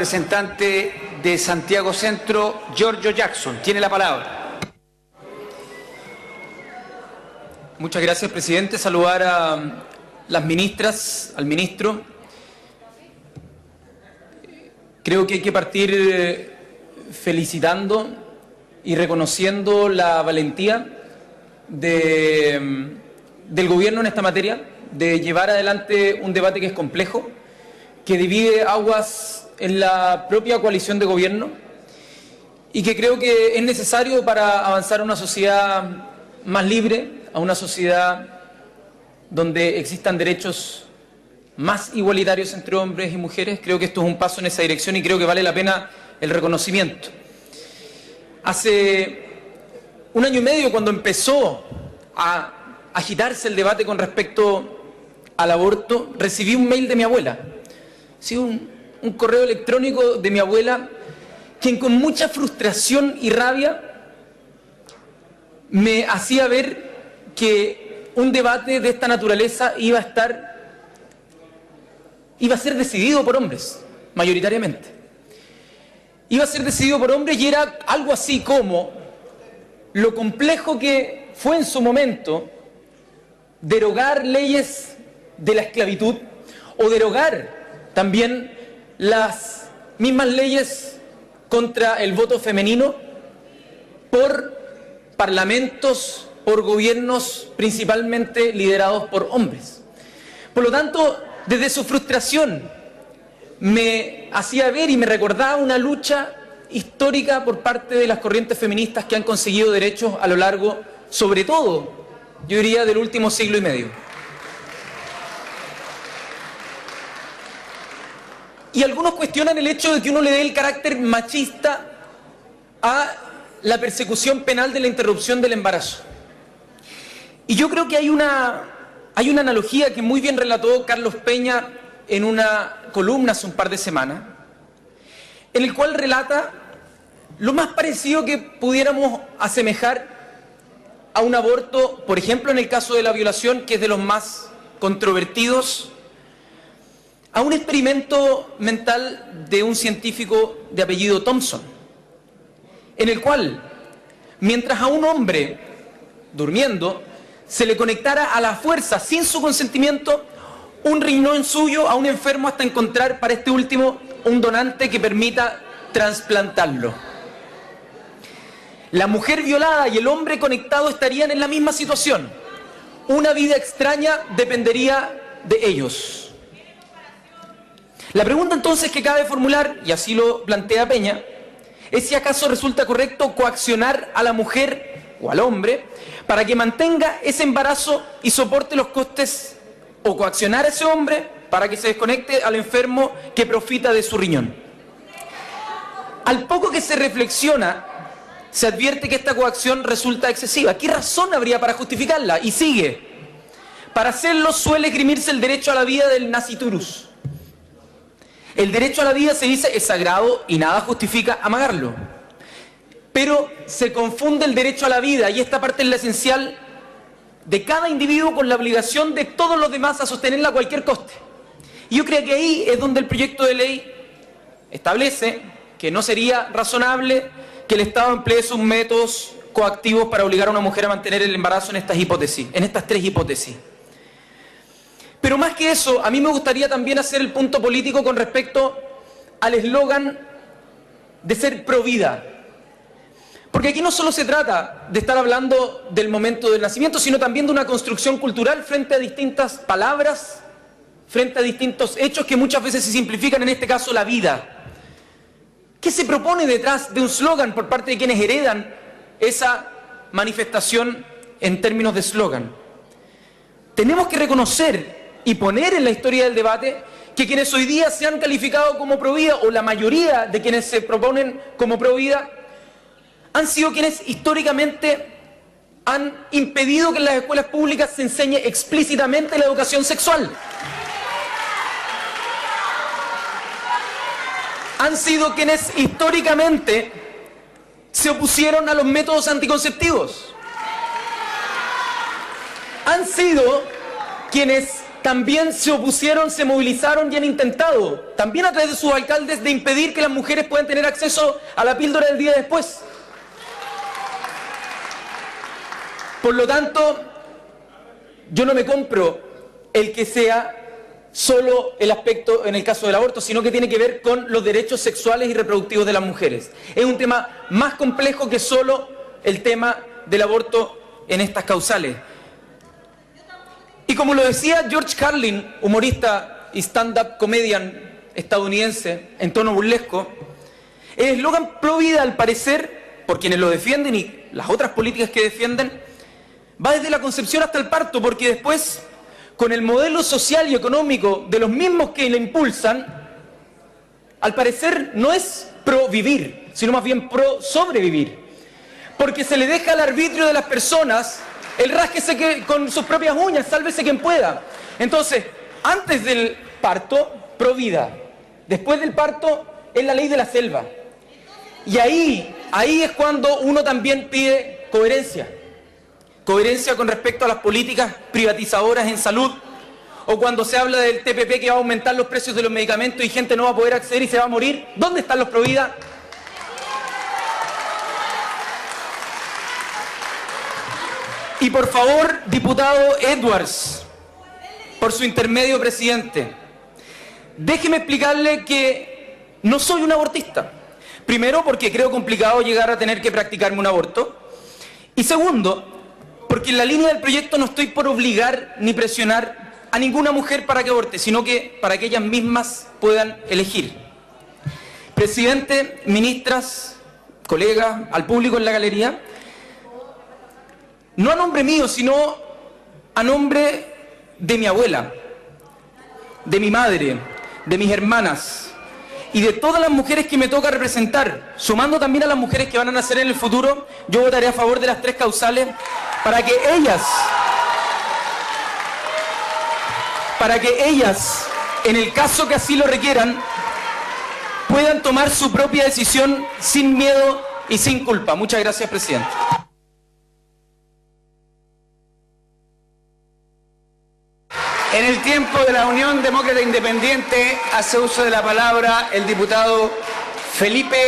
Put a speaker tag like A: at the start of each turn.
A: representante de Santiago Centro, Giorgio Jackson. Tiene la palabra.
B: Muchas gracias, presidente. Saludar a las ministras, al ministro. Creo que hay que partir felicitando y reconociendo la valentía del gobierno en esta materia, de llevar adelante un debate que es complejo, que divide aguas en la propia coalición de gobierno y que creo que es necesario para avanzar a una sociedad más libre, a una sociedad donde existan derechos más igualitarios entre hombres y mujeres. Creo que esto es un paso en esa dirección y creo que vale la pena el reconocimiento. Hace un año y medio, cuando empezó a agitarse el debate con respecto al aborto, recibí un mail de mi abuela, sí, un correo electrónico de mi abuela, quien con mucha frustración y rabia me hacía ver que un debate de esta naturaleza iba a ser decidido por hombres, mayoritariamente. Iba a ser decidido por hombres y era algo así como lo complejo que fue en su momento derogar leyes de la esclavitud o derogar también las mismas leyes contra el voto femenino por parlamentos, por gobiernos principalmente liderados por hombres. Por lo tanto, desde su frustración me hacía ver y me recordaba una lucha histórica por parte de las corrientes feministas que han conseguido derechos a lo largo, sobre todo, yo diría, del último siglo y medio. Y algunos cuestionan el hecho de que uno le dé el carácter machista a la persecución penal de la interrupción del embarazo. Y yo creo que hay una analogía que muy bien relató Carlos Peña en una columna hace un par de semanas, en el cual relata lo más parecido que pudiéramos asemejar a un aborto, por ejemplo en el caso de la violación, que es de los más controvertidos, a un experimento mental de un científico de apellido Thompson, en el cual, mientras a un hombre durmiendo se le conectara a la fuerza, sin su consentimiento, un riñón suyo a un enfermo hasta encontrar para este último un donante que permita trasplantarlo. La mujer violada y el hombre conectado estarían en la misma situación. Una vida extraña dependería de ellos. La pregunta entonces que cabe formular, y así lo plantea Peña, es si acaso resulta correcto coaccionar a la mujer o al hombre para que mantenga ese embarazo y soporte los costes, o coaccionar a ese hombre para que se desconecte al enfermo que profita de su riñón. Al poco que se reflexiona, se advierte que esta coacción resulta excesiva. ¿Qué razón habría para justificarla? Y sigue. Para hacerlo suele esgrimirse el derecho a la vida del nasciturus. El derecho a la vida, se dice, es sagrado y nada justifica amagarlo. Pero se confunde el derecho a la vida, y esta parte es la esencial, de cada individuo con la obligación de todos los demás a sostenerla a cualquier coste. Y yo creo que ahí es donde el proyecto de ley establece que no sería razonable que el Estado emplee sus métodos coactivos para obligar a una mujer a mantener el embarazo en estas hipótesis, en estas tres hipótesis. Pero más que eso, a mí me gustaría también hacer el punto político con respecto al eslogan de ser pro vida. Porque aquí no solo se trata de estar hablando del momento del nacimiento, sino también de una construcción cultural frente a distintas palabras, frente a distintos hechos que muchas veces se simplifican, en este caso la vida. ¿Qué se propone detrás de un eslogan por parte de quienes heredan esa manifestación en términos de eslogan? Tenemos que reconocer y poner en la historia del debate que quienes hoy día se han calificado como pro vida, o la mayoría de quienes se proponen como pro vida, han sido quienes históricamente han impedido que en las escuelas públicas se enseñe explícitamente la educación sexual. Han sido quienes históricamente se opusieron a los métodos anticonceptivos. Han sido quienes también se opusieron, se movilizaron y han intentado, también a través de sus alcaldes, de impedir que las mujeres puedan tener acceso a la píldora del día después. Por lo tanto, yo no me compro el que sea solo el aspecto en el caso del aborto, sino que tiene que ver con los derechos sexuales y reproductivos de las mujeres. Es un tema más complejo que solo el tema del aborto en estas causales. Y como lo decía George Carlin, humorista y stand-up comedian estadounidense en tono burlesco, el eslogan pro vida, al parecer, por quienes lo defienden y las otras políticas que defienden, va desde la concepción hasta el parto, porque después, con el modelo social y económico de los mismos que lo impulsan, al parecer no es pro vivir, sino más bien pro sobrevivir, porque se le deja al arbitrio de las personas el rásquese que con sus propias uñas, sálvese quien pueda. Entonces, antes del parto, pro vida. Después del parto, es la ley de la selva. Y ahí es cuando uno también pide coherencia. Coherencia con respecto a las políticas privatizadoras en salud, o cuando se habla del TPP que va a aumentar los precios de los medicamentos y gente no va a poder acceder y se va a morir. ¿Dónde están los pro vida? Y por favor, diputado Edwards, por su intermedio, presidente, déjeme explicarle que no soy un abortista. Primero, porque creo complicado llegar a tener que practicarme un aborto. Y segundo, porque en la línea del proyecto no estoy por obligar ni presionar a ninguna mujer para que aborte, sino que para que ellas mismas puedan elegir. Presidente, ministras, colegas, al público en la galería, no a nombre mío, sino a nombre de mi abuela, de mi madre, de mis hermanas y de todas las mujeres que me toca representar, sumando también a las mujeres que van a nacer en el futuro, yo votaré a favor de las 3 causales para que ellas, en el caso que así lo requieran, puedan tomar su propia decisión sin miedo y sin culpa. Muchas gracias, presidente.
A: En el tiempo de la Unión Demócrata Independiente hace uso de la palabra el diputado Felipe